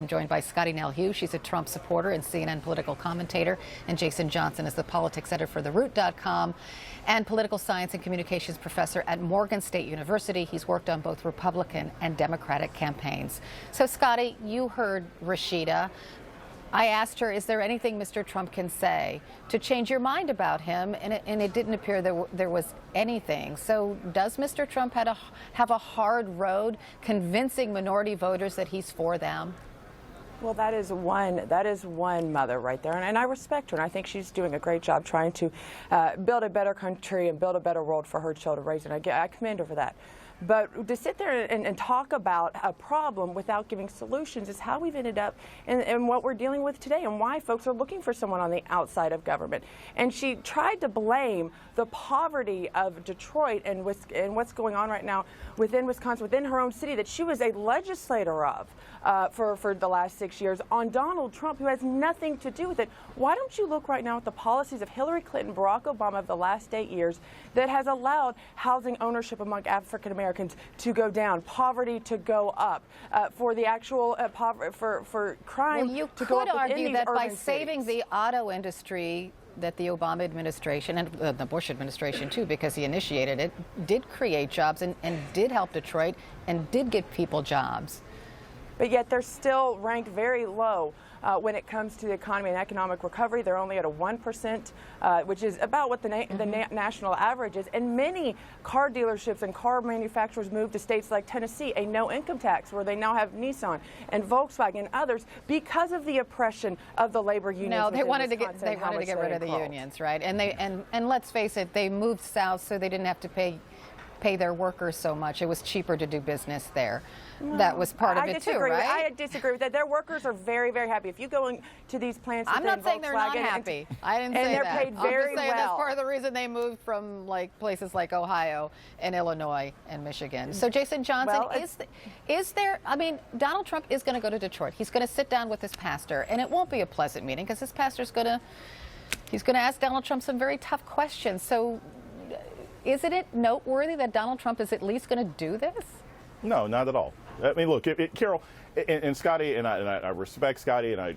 I'm joined by Scottie Nell Hughes. She's a Trump supporter and CNN political commentator. And Jason Johnson is the politics editor for TheRoot.com and political science and communications professor at Morgan State University. He's worked on both Republican and Democratic campaigns. So, Scottie, you heard Rashida. I asked her, is there anything Mr. Trump can say to change your mind about him? And it didn't appear there was anything. So does Mr. Trump have a hard road convincing minority voters that he's for them? Well, that is one mother right there, and I respect her, and I think she's doing a great job trying to build a better country and build a better world for her children to raise, and I commend her for that. But to sit there and talk about a problem without giving solutions is how we've ended up in what we're dealing with today and why folks are looking for someone on the outside of government. And she tried to blame the poverty of Detroit and what's going on right now within Wisconsin, within her own city, that she was a legislator of for the last 6 years, on Donald Trump, who has nothing to do with it. Why don't you look right now at the policies of Hillary Clinton, Barack Obama of the last 8 years that has allowed housing ownership among African Americans to go down, poverty to go up, for the actual for crime to go up. Well, you could argue that by cities. saving the auto industry, that the Obama administration and the Bush administration too, because he initiated it, did create jobs and did help Detroit and did give people jobs. But yet they're still ranked very low when it comes to the economy and economic recovery. They're only at a 1%, which is about what the national average is. And many car dealerships and car manufacturers moved to states like Tennessee, a no income tax, where they now have Nissan and Volkswagen and others because of the oppression of the labor unions. No, they wanted to get rid of the crawled. unions, right? And and let's face it, they moved south so they didn't have to pay their workers so much. It was cheaper to do business there. Well, that was part of it too, right? I disagree with that. Their workers are very, very happy. If you go to these plants, I'm not saying they're not happy. I didn't say that. And they're paid very well. That's part of the reason they moved from places like Ohio and Illinois and Michigan. So, Jason Johnson, is there? I mean, Donald Trump is going to go to Detroit. He's going to sit down with his pastor, and it won't be a pleasant meeting because his pastor's he's going to ask Donald Trump some very tough questions. So, isn't it noteworthy that Donald Trump is at least going to do this? No, not at all. I mean, look, Carol and Scottie, and I respect Scottie, and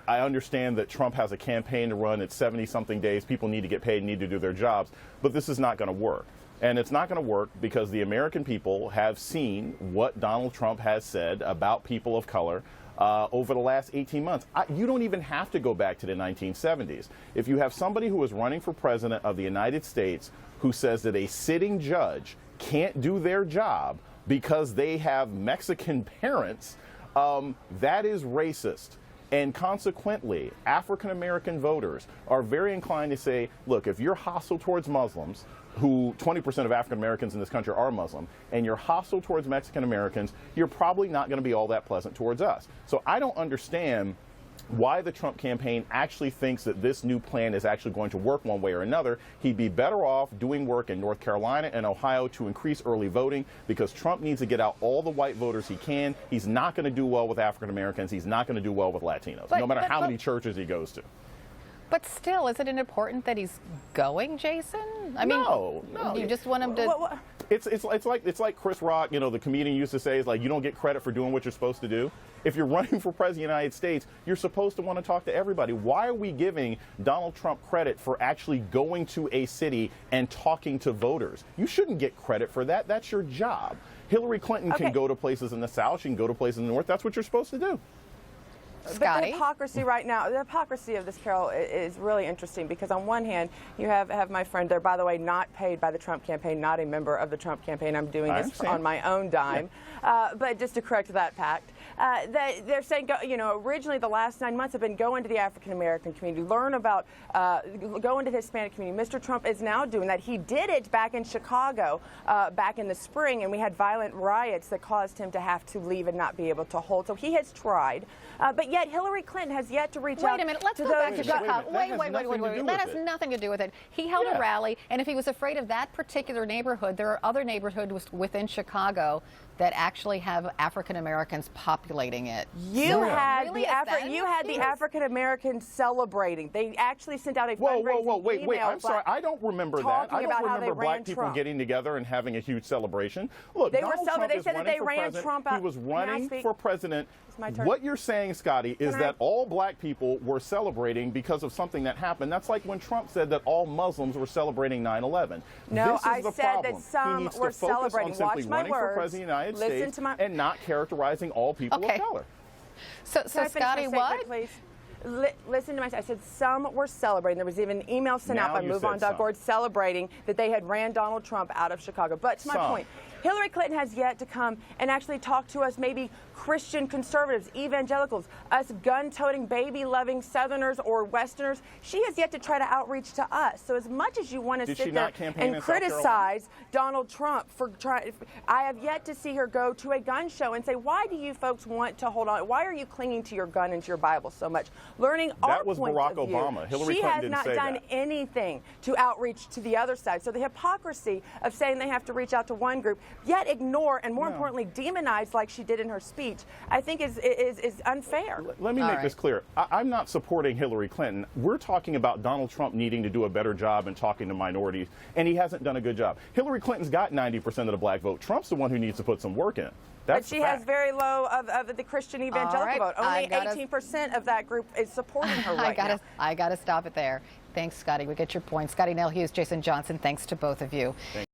I understand that Trump has a campaign to run. It's 70-something days. People need to get paid, need to do their jobs, but this is not going to work. And it's not going to work because the American people have seen what Donald Trump has said about people of color over the last 18 months. You don't even have to go back to the 1970s. If you have somebody who is running for president of the United States who says that a sitting judge can't do their job because they have Mexican parents, that is racist. And consequently, African-American voters are very inclined to say, look, if you're hostile towards Muslims, who 20% of African-Americans in this country are Muslim, and you're hostile towards Mexican-Americans, you're probably not going to be all that pleasant towards us. So I don't understand why the Trump campaign actually thinks that this new plan is actually going to work one way or another. He'd be better off doing work in North Carolina and Ohio to increase early voting, because Trump needs to get out all the white voters he can. He's not going to do well with African Americans. He's not going to do well with Latinos, no matter how many churches he goes to. But still, isn't it important that he's going, Jason? I mean, no. You just want him to. It's like Chris Rock, the comedian used to say, is like, you don't get credit for doing what you're supposed to do. If you're running for president of the United States, you're supposed to want to talk to everybody. Why are we giving Donald Trump credit for actually going to a city and talking to voters? You shouldn't get credit for that. That's your job. Hillary Clinton can go to places in the South. She can go to places in the North. That's what you're supposed to do. Scottie? But the hypocrisy right now, the hypocrisy of this, Carol, is really interesting, because on one hand, you have my friend there, by the way, not paid by the Trump campaign, not a member of the Trump campaign. I'm doing this on my own dime. Yeah. But just to correct that fact, they're saying, originally the last 9 months have been go into the African-American community, learn about, go into the Hispanic community. Mr. Trump is now doing that. He did it back in Chicago back in the spring, and we had violent riots that caused him to have to leave and not be able to hold. So he has tried. But yet Hillary Clinton has yet to reach out. Wait a minute, let's go back to Chicago. Wait. That has nothing to do with it. He held a rally, and if he was afraid of that particular neighborhood, there are other neighborhoods within Chicago that actually have African Americans populating it. You had Really? the Is that you had the serious? African Americans celebrating. They actually sent out a Whoa, fundraising wait. email I'm sorry. I don't remember that. talking I about don't how they remember black ran people Trump. getting together and having a huge celebration. Look, They were Donald Trump celebrating. They is said that running they for ran president. Trump out. He was Can I running speak? for president. It's my turn. What you're saying, Scotty, is Can I- that all black people were celebrating because of something that happened. That's like when Trump said that all Muslims were celebrating 9/11. No, this is I the said problem. that some he needs were to focus celebrating. on simply Watch my running for words. president of the United Listen States to my- and not characterizing all people Okay. of color. So Can I finish my Scotty, statement, what? please? Listen to my. I said some were celebrating. There was even an email sent out Now by you said MoveOn.org celebrating that they had ran Donald Trump out of Chicago. But to my Some. point, Hillary Clinton has yet to come and actually talk to us, maybe Christian conservatives, evangelicals, us gun-toting, baby-loving Southerners or Westerners. She has yet to try to outreach to us. So as much as you want to Did she sit there not campaign and in South Carolina? criticize Donald Trump for trying, I have yet to see her go to a gun show and say, why do you folks want to hold on? Why are you clinging to your gun and to your Bible so much? Learning our That was point Barack of view. Obama. Hillary she Clinton has didn't not say done that. anything to outreach to the other side. So the hypocrisy of saying they have to reach out to one group, yet ignore and more importantly demonize like she did in her speech, I think is unfair. Let me All make right. this clear. I'm not supporting Hillary Clinton. We're talking about Donald Trump needing to do a better job in talking to minorities, and he hasn't done a good job. Hillary Clinton's got 90% of the black vote. Trump's the one who needs to put some work in. But That's she the has fact. very low of the Christian evangelical right, vote. I Only gotta- 18% of that group is supporting her right now. I gotta stop it there. Thanks, Scotty. We get your point. Scotty Nell Hughes, Jason Johnson, thanks to both of you.